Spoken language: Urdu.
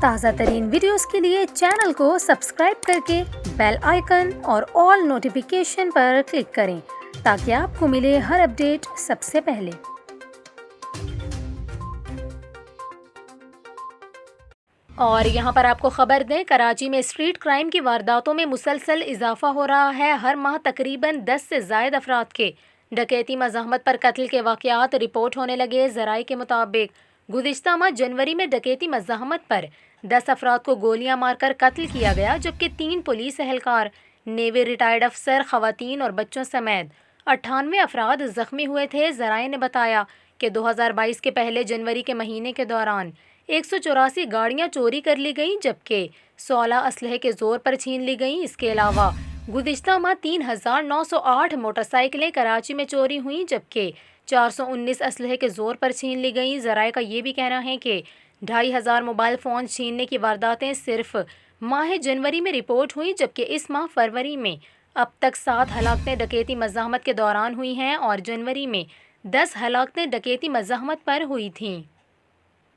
تازہ ترین ویڈیوز کے لیے چینل کو سبسکرائب کر کے بیل آئیکن اور آل نوٹیفیکیشن پر کلک کریں تاکہ آپ کو ملے ہر اپڈیٹ سب سے پہلے۔ اور یہاں پر آپ کو خبر دیں، کراچی میں اسٹریٹ کرائم کی وارداتوں میں مسلسل اضافہ ہو رہا ہے۔ ہر ماہ تقریباً 10 سے زائد افراد کے ڈکیتی مزاحمت پر قتل کے واقعات رپورٹ ہونے لگے۔ ذرائع کے مطابق گزشتہ ماہ جنوری میں ڈکیتی مزاحمت پر 10 افراد کو گولیاں مار کر قتل کیا گیا، جبکہ 3 پولیس اہلکار، نیوی ریٹائرڈ افسر، خواتین اور بچوں سمیت 98 افراد زخمی ہوئے تھے۔ ذرائع نے بتایا کہ 2022 کے پہلے جنوری کے مہینے کے دوران 184 گاڑیاں چوری کر لی گئیں، جبکہ 16 اسلحے کے زور پر چھین لی گئیں۔ اس کے علاوہ گزشتہ ماہ 3908 موٹر سائیکلیں کراچی میں چوری ہوئیں، جبکہ 419 اسلحے کے زور پر چھین لی گئیں۔ ذرائع کا یہ بھی کہنا ہے کہ 2500 موبائل فون چھیننے کی وارداتیں صرف ماہ جنوری میں رپورٹ ہوئیں، جبکہ اس ماہ فروری میں اب تک 7 ہلاکتیں ڈکیتی مزاحمت کے دوران ہوئی ہیں اور جنوری میں 10 ہلاکتیں ڈکیتی مزاحمت پر ہوئی تھیں۔